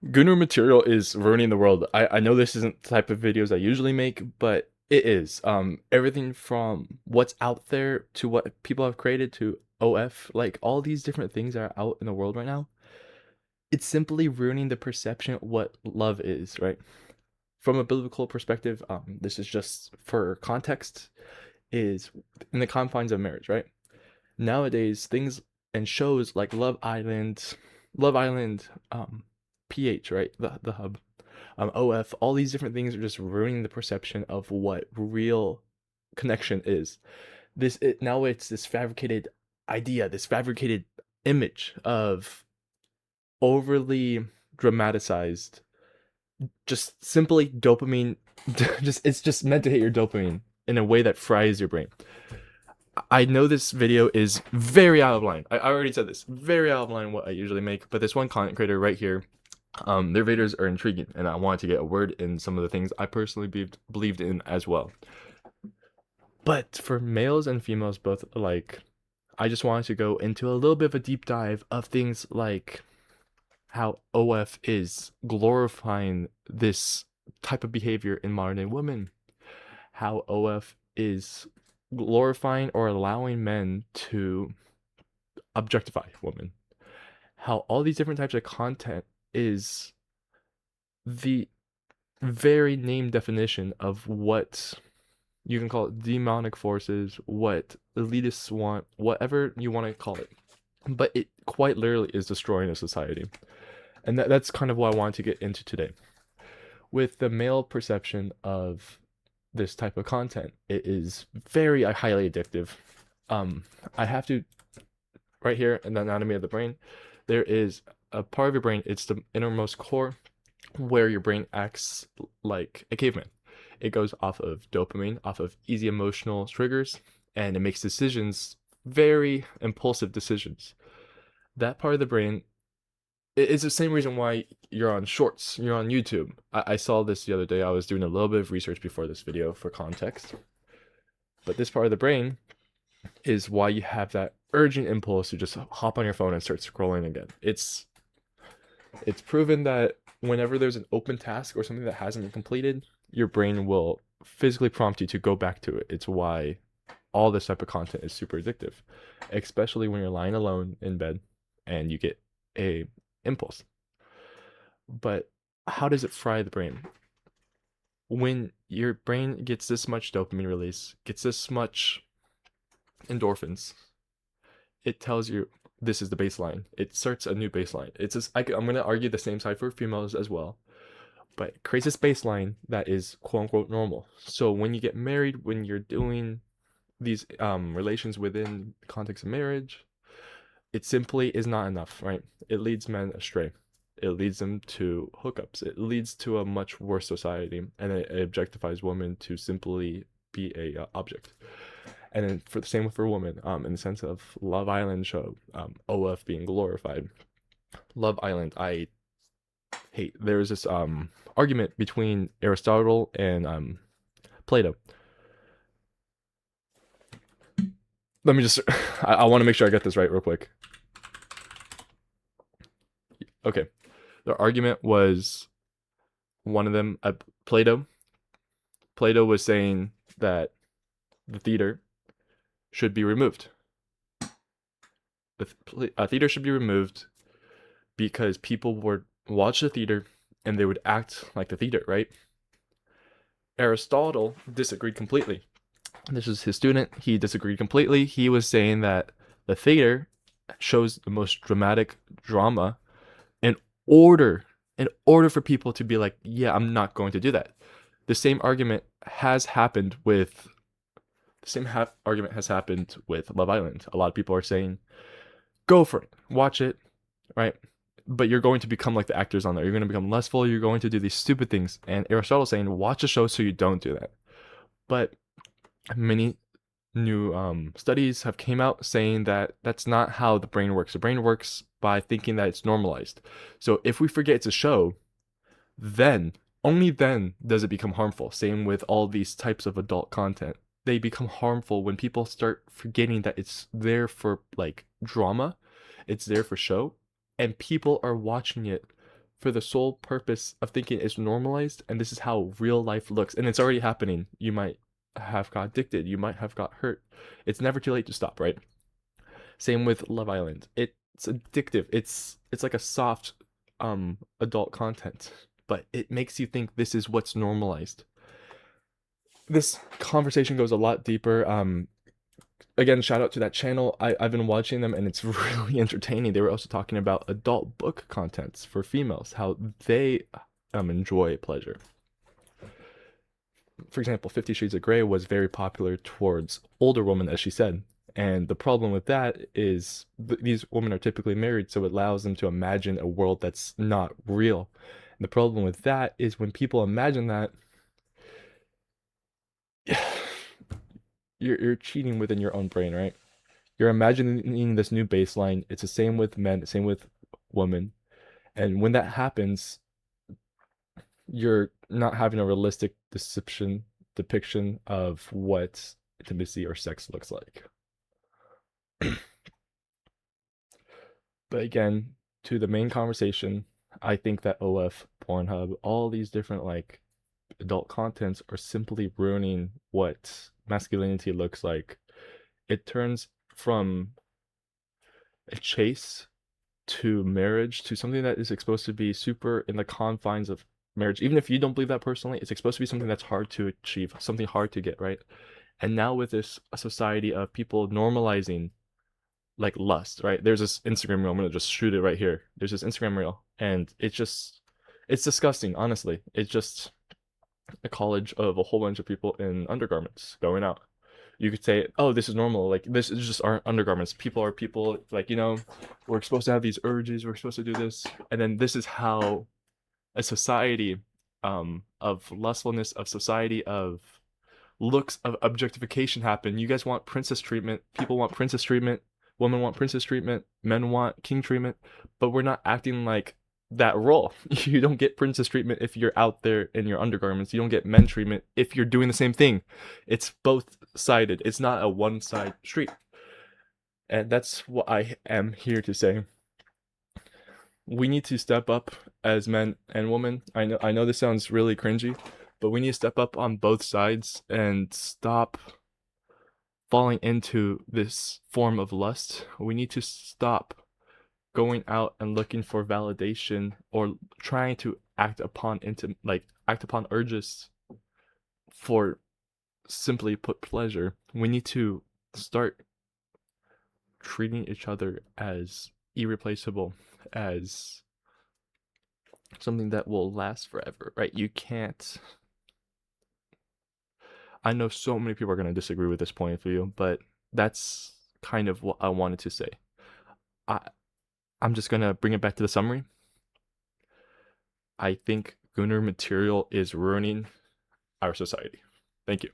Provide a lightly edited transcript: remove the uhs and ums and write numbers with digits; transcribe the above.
Gooner material is ruining the world. I know this isn't the type of videos I usually make, but it is. Everything from what's out there to what people have created to OF, like all these different things that are out in the world right now, it's simply ruining the perception of what love is, right? From a biblical perspective, this is just for context, is in the confines of marriage, right? Nowadays, things and shows like Love Island, PH, right? The hub, OF, all these different things are just ruining the perception of what real connection is. Now it's this fabricated idea, this fabricated image of overly dramatized, just simply dopamine. Just it's just meant to hit your dopamine in a way that fries your brain. I know this video is very out of line. I already said this, very out of line what I usually make, but this one content creator right here, their videos are intriguing, and I wanted to get a word in some of the things I personally believed in as well. But for males and females both alike, I just wanted to go into a little bit of a deep dive of things like how OF is glorifying this type of behavior in modern day women, how OF is glorifying or allowing men to objectify women, how all these different types of content is the very name definition of what you can call it demonic forces, what elitists want, whatever you want to call it. But it quite literally is destroying a society. And that's kind of what I wanted to get into today. With the male perception of this type of content, it is very highly addictive. I have to, right here in the anatomy of the brain, there is a part of your brain, it's the innermost core, where your brain acts like a caveman. It goes off of dopamine, off of easy emotional triggers, and it makes decisions, very impulsive decisions. That part of the brain is the same reason why you're on shorts, you're on YouTube. I saw this the other day. I was doing a little bit of research before this video for context. But this part of the brain is why you have that urgent impulse to just hop on your phone and start scrolling again. It's proven that whenever there's an open task or something that hasn't been completed, your brain will physically prompt you to go back to it. It's why all this type of content is super addictive, especially when you're lying alone in bed and you get a impulse. But how does it fry the brain? When your brain gets this much dopamine release, gets this much endorphins, it tells you this is the baseline. It starts a new baseline. It's just, I'm going to argue the same side for females as well, but it creates this baseline that is quote unquote normal. So when you get married, when you're doing these relations within the context of marriage, it simply is not enough, right? It leads men astray. It leads them to hookups. It leads to a much worse society, and it objectifies women to simply be a object. And then for the same for women, in the sense of Love Island show, OF being glorified. Love Island, I hate. There's this argument between Aristotle and Plato. Let me just, I want to make sure I get this right real quick. Okay, the argument was one of them, Plato. Plato was saying that the theater should be removed. A theater should be removed because people would watch the theater and they would act like the theater, right? Aristotle disagreed completely. This was his student. He disagreed completely. He was saying that the theater shows the most dramatic drama in order for people to be like, yeah, I'm not going to do that. The same argument has happened with Love Island. A lot of people are saying, go for it, watch it, right? But you're going to become like the actors on there. You're going to become lustful. You're going to do these stupid things. And Aristotle's saying, watch a show so you don't do that. But many new studies have came out saying that that's not how the brain works. The brain works by thinking that it's normalized. So if we forget it's a show, then only then does it become harmful. Same with all these types of adult content. They become harmful when people start forgetting that it's there for like drama, it's there for show, and people are watching it for the sole purpose of thinking it's normalized and this is how real life looks, and it's already happening. You might have got addicted, you might have got hurt. It's never too late to stop, right? Same with Love Island. It's addictive. It's like a soft adult content, but it makes you think this is what's normalized. This conversation goes a lot deeper. Again, shout out to that channel. I've been watching them and it's really entertaining. They were also talking about adult book contents for females, how they enjoy pleasure. For example, 50 Shades of Grey was very popular towards older women, as she said. And the problem with that is these women are typically married, so it allows them to imagine a world that's not real. And the problem with that is when people imagine that, you're cheating within your own brain, right? You're imagining this new baseline. It's the same with men, same with women. And when that happens, you're not having a realistic depiction of what intimacy or sex looks like. But again, to the main conversation, I think that OF, Pornhub, all these different like adult contents are simply ruining what masculinity looks like. It turns from a chase to marriage to something that is supposed to be super in the confines of marriage. Even if you don't believe that personally, it's supposed to be something that's hard to achieve, something hard to get, right? And now with this a society of people normalizing like lust, right? There's this Instagram reel. I'm gonna just shoot it right here. There's this Instagram reel, and it's disgusting, honestly. It's just a college of a whole bunch of people in undergarments going out. You could say, oh, this is normal. Like, this is just our undergarments. People are people. Like, we're supposed to have these urges. We're supposed to do this. And then this is how a society of lustfulness, of society of looks, of objectification happen. You guys want princess treatment. People want princess treatment. Women want princess treatment. Men want king treatment. But we're not acting like that role. You don't get princess treatment if you're out there in your undergarments. You don't get men treatment if you're doing the same thing. It's both sided. It's not a one side street. And that's what I am here to say. We need to step up as men and women. I know this sounds really cringy, but we need to step up on both sides and stop falling into this form of lust. We need to stop going out and looking for validation or trying to act upon urges for simply put pleasure. We need to start treating each other as irreplaceable, as something that will last forever, right? You can't. I know so many people are going to disagree with this point of view, but that's kind of what I wanted to say. I'm just going to bring it back to the summary. I think gooner material is ruining our society. Thank you.